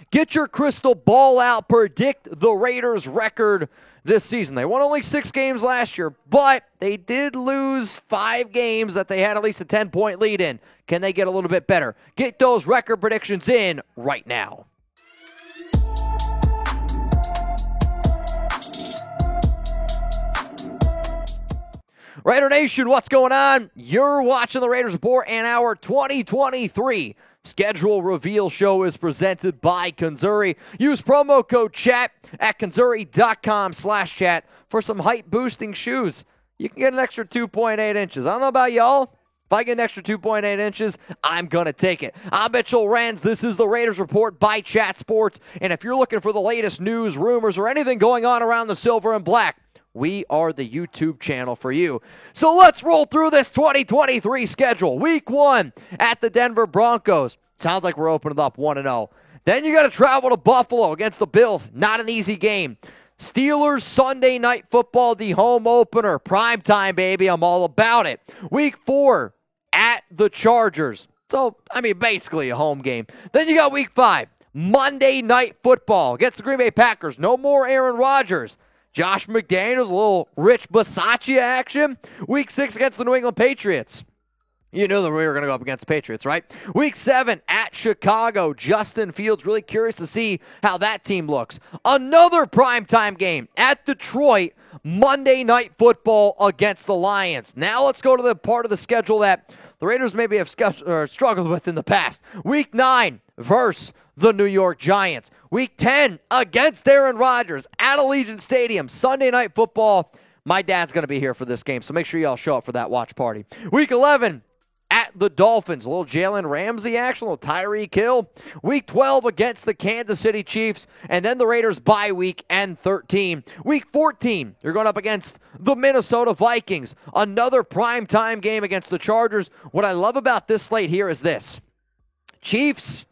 Get your crystal ball out. Predict the Raiders' record this season. They won only 6 games last year, but they did lose 5 games that they had at least a 10-point lead in. Can they get a little bit better? Get those record predictions in right now. Raider Nation, what's going on? You're watching the Raiders Report, and our 2023 schedule reveal show is presented by Kanzuri. Use promo code CHAT at kanzuri.com/chat for some height-boosting shoes. You can get an extra 2.8 inches. I don't know about y'all. If I get an extra 2.8 inches, I'm going to take it. I'm Mitchell Renz. This is the Raiders Report by Chat Sports. And if you're looking for the latest news, rumors, or anything going on around the silver and black, we are the YouTube channel for you. So let's roll through this 2023 schedule. Week 1 at the Denver Broncos. Sounds like we're opening up 1-0. Then you got to travel to Buffalo against the Bills. Not an easy game. Steelers Sunday Night Football, the home opener. Prime time, baby. I'm all about it. Week 4 at the Chargers. So, basically a home game. Then you got Week 5. Monday Night Football against the Green Bay Packers. No more Aaron Rodgers. Josh McDaniels, a little Rich Bisaccia action. Week 6 against the New England Patriots. You knew that we were going to go up against the Patriots, right? Week 7 at Chicago. Justin Fields, really curious to see how that team looks. Another primetime game at Detroit. Monday Night Football against the Lions. Now let's go to the part of the schedule that the Raiders maybe have struggled with in the past. Week 9 versus the New York Giants. Week 10 against Aaron Rodgers at Allegiant Stadium. Sunday Night Football. My dad's going to be here for this game, so make sure y'all show up for that watch party. Week 11 at the Dolphins. A little Jalen Ramsey action, a little Tyreek Hill. Week 12 against the Kansas City Chiefs. And then the Raiders bye week and 13. Week 14, you're going up against the Minnesota Vikings. Another primetime game against the Chargers. What I love about this slate here is this. Chiefs,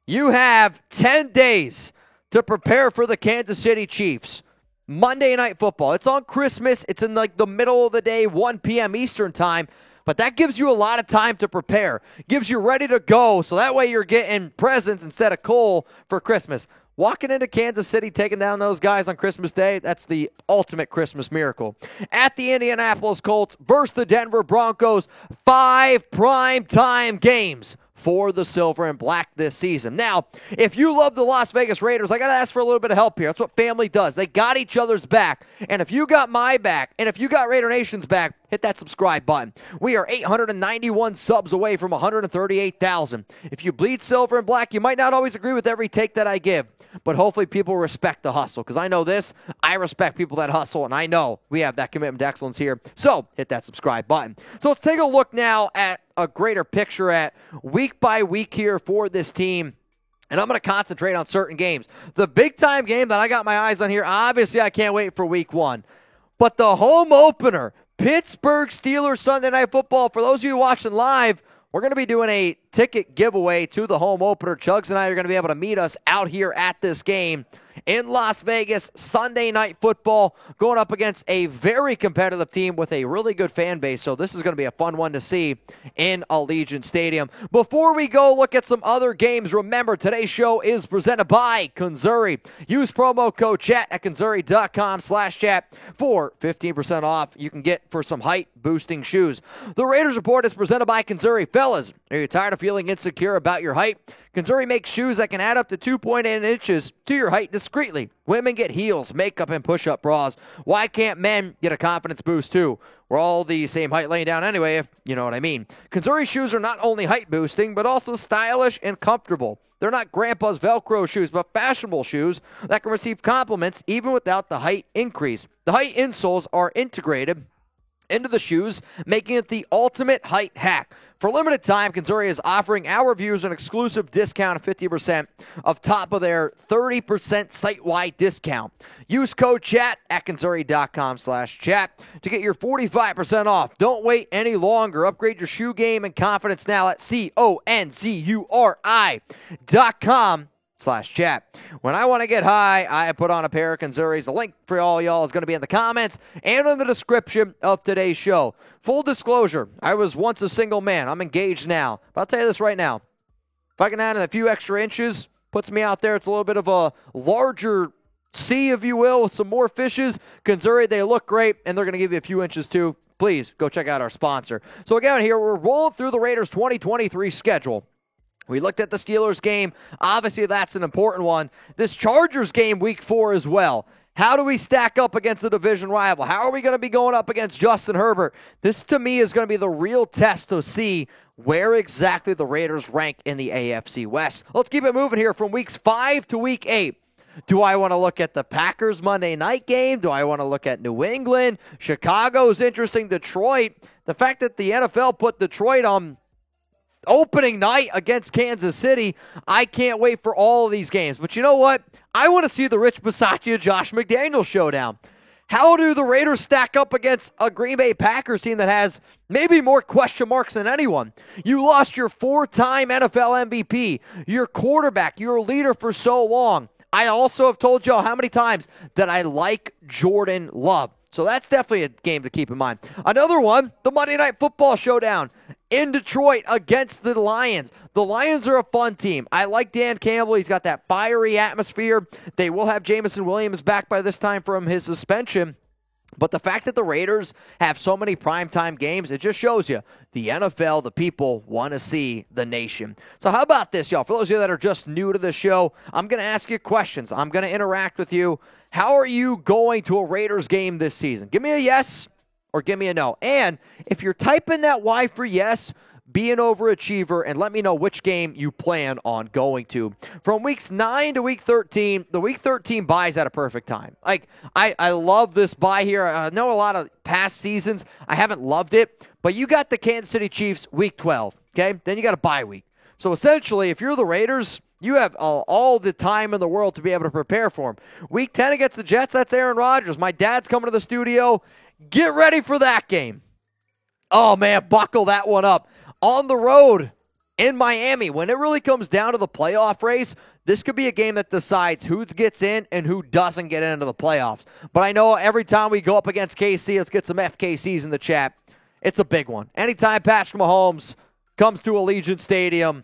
you have 10 days to prepare for the Kansas City Chiefs. Monday Night Football. It's on Christmas. It's in the middle of the day, 1 p.m. Eastern time. But that gives you a lot of time to prepare. Gives you ready to go, so that way you're getting presents instead of coal for Christmas. Walking into Kansas City, taking down those guys on Christmas Day, that's the ultimate Christmas miracle. At the Indianapolis Colts versus the Denver Broncos, 5 primetime games for the Silver and Black this season. Now, if you love the Las Vegas Raiders, I got to ask for a little bit of help here. That's what family does. They got each other's back. And if you got my back, and if you got Raider Nation's back, hit that subscribe button. We are 891 subs away from 138,000. If you bleed Silver and Black, you might not always agree with every take that I give, but hopefully people respect the hustle, because I know this. I respect people that hustle, and I know we have that commitment to excellence here. So hit that subscribe button. So let's take a look now at a greater picture at week by week here for this team. And I'm going to concentrate on certain games. The big-time game that I got my eyes on here, obviously I can't wait for week 1. But the home opener, Pittsburgh Steelers Sunday Night Football, for those of you watching live, we're going to be doing a ticket giveaway to the home opener. Chugs and I are going to be able to meet us out here at this game in Las Vegas. Sunday Night Football going up against a very competitive team with a really good fan base. So this is going to be a fun one to see in Allegiant Stadium. Before we go look at some other games, remember today's show is presented by Kanzuri. Use promo code CHAT at kanzuri.com/chat for 15% off you can get for some height-boosting shoes. The Raiders Report is presented by Kanzuri. Fellas, are you tired of feeling insecure about your height? Kanzuri makes shoes that can add up to 2.8 inches to your height discreetly. Women get heels, makeup, and push-up bras. Why can't men get a confidence boost too? We're all the same height laying down anyway, if you know what I mean. Kanzuri shoes are not only height-boosting, but also stylish and comfortable. They're not grandpa's Velcro shoes, but fashionable shoes that can receive compliments even without the height increase. The height insoles are integrated into the shoes, making it the ultimate height hack. For a limited time, Kanzuri is offering our viewers an exclusive discount of 50% of top of their 30% site-wide discount. Use code CHAT at kanzuri.com/chat to get your 45% off. Don't wait any longer. Upgrade your shoe game and confidence now at kanzuri.com/chat. When I want to get high, I put on a pair of Kanzuris. The link for all y'all is going to be in the comments and in the description of today's show. Full disclosure, I was once a single man. I'm engaged now. But I'll tell you this right now. If I can add in a few extra inches, Puts me out there. It's a little bit of a larger sea, if you will, with some more fishes. Missouri, they look great, and they're going to give you a few inches too. Please go check out our sponsor. So again, here we're rolling through the Raiders 2023 schedule. We looked at the Steelers game. Obviously, that's an important one. This Chargers game week 4 as well. How do we stack up against a division rival? How are we going to be going up against Justin Herbert? This, to me, is going to be the real test to see where exactly the Raiders rank in the AFC West. Let's keep it moving here from weeks 5 to week 8. Do I want to look at the Packers Monday night game? Do I want to look at New England? Chicago's interesting. Detroit. The fact that the NFL put Detroit on opening night against Kansas City, I can't wait for all of these games. But you know what? I want to see the Rich Bisaccia, Josh McDaniels showdown. How do the Raiders stack up against a Green Bay Packers team that has maybe more question marks than anyone? You lost your 4-time NFL MVP, your quarterback, your leader for so long. I also have told y'all how many times that I like Jordan Love. So that's definitely a game to keep in mind. Another one, the Monday Night Football showdown in Detroit against the Lions. The Lions are a fun team. I like Dan Campbell. He's got that fiery atmosphere. They will have Jameson Williams back by this time from his suspension. But the fact that the Raiders have so many primetime games, it just shows you the NFL, the people, want to see the nation. So how about this, y'all? For those of you that are just new to the show, I'm going to ask you questions. I'm going to interact with you. How are you going to a Raiders game this season? Give me a yes or give me a no. And if you're typing that Y for yes, be an overachiever and let me know which game you plan on going to. From weeks 9 to week 13, the week 13 bye is at a perfect time. Like, I love this bye here. I know a lot of past seasons, I haven't loved it, but you got the Kansas City Chiefs week 12, okay? Then you got a bye week. So essentially, if you're the Raiders, you have all the time in the world to be able to prepare for them. Week 10 against the Jets, that's Aaron Rodgers. My dad's coming to the studio. Get ready for that game. Oh, man, buckle that one up. On the road in Miami, when it really comes down to the playoff race, this could be a game that decides who gets in and who doesn't get into the playoffs. But I know every time we go up against KC, let's get some FKCs in the chat. It's a big one. Anytime Patrick Mahomes comes to Allegiant Stadium,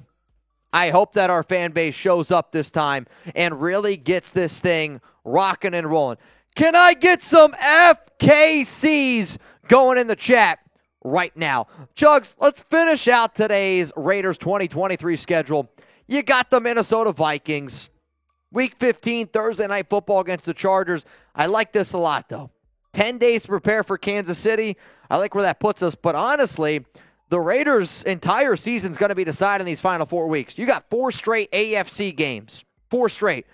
I hope that our fan base shows up this time and really gets this thing rocking and rolling. Can I get some FKCs going in the chat right now? Chugs, let's finish out today's Raiders 2023 schedule. You got the Minnesota Vikings. Week 15, Thursday Night Football against the Chargers. I like this a lot, though. 10 days to prepare for Kansas City. I like where that puts us. But honestly, the Raiders' entire season is going to be decided in these final 4 weeks. You got 4 straight AFC games. 4 straight.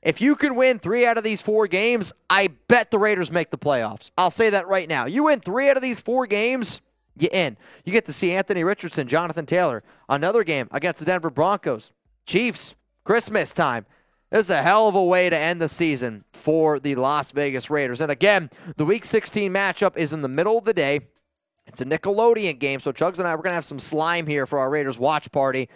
If you can win 3 out of these 4 games, I bet the Raiders make the playoffs. I'll say that right now. You win 3 out of these 4 games, you in. You get to see Anthony Richardson, Jonathan Taylor. Another game against the Denver Broncos. Chiefs, Christmas time. This is a hell of a way to end the season for the Las Vegas Raiders. And again, the Week 16 matchup is in the middle of the day. It's a Nickelodeon game, so Chugs and I, we're going to have some slime here for our Raiders watch party.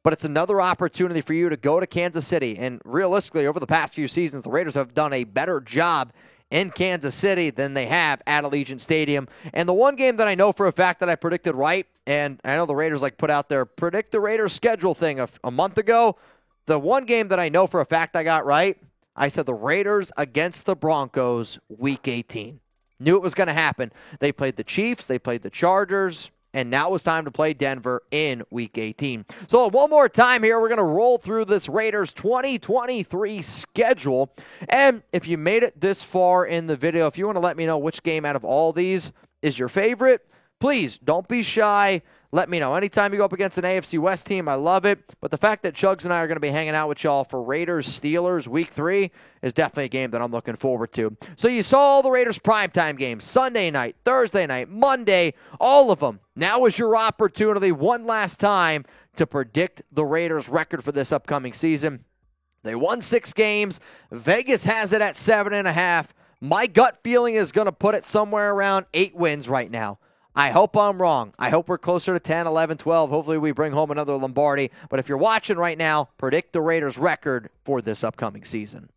But it's another opportunity for you to go to Kansas City. And realistically, over the past few seasons, the Raiders have done a better job in Kansas City than they have at Allegiant Stadium. And the one game that I know for a fact that I predicted right, and I know the Raiders put out their predict the Raiders schedule thing a month ago. The one game that I know for a fact I got right, I said the Raiders against the Broncos week 18. Knew it was going to happen. They played the Chiefs, they played the Chargers, and now it was time to play Denver in week 18. So one more time here, we're going to roll through this Raiders 2023 schedule. And if you made it this far in the video, if you want to let me know which game out of all these is your favorite, please don't be shy. Let me know. Anytime you go up against an AFC West team, I love it. But the fact that Chugs and I are going to be hanging out with y'all for Raiders-Steelers Week 3 is definitely a game that I'm looking forward to. So you saw all the Raiders primetime games, Sunday night, Thursday night, Monday, all of them. Now is your opportunity one last time to predict the Raiders' record for this upcoming season. They won 6 games. Vegas has it at 7.5. My gut feeling is going to put it somewhere around 8 wins right now. I hope I'm wrong. I hope we're closer to 10, 11, 12. Hopefully we bring home another Lombardi. But if you're watching right now, predict the Raiders' record for this upcoming season.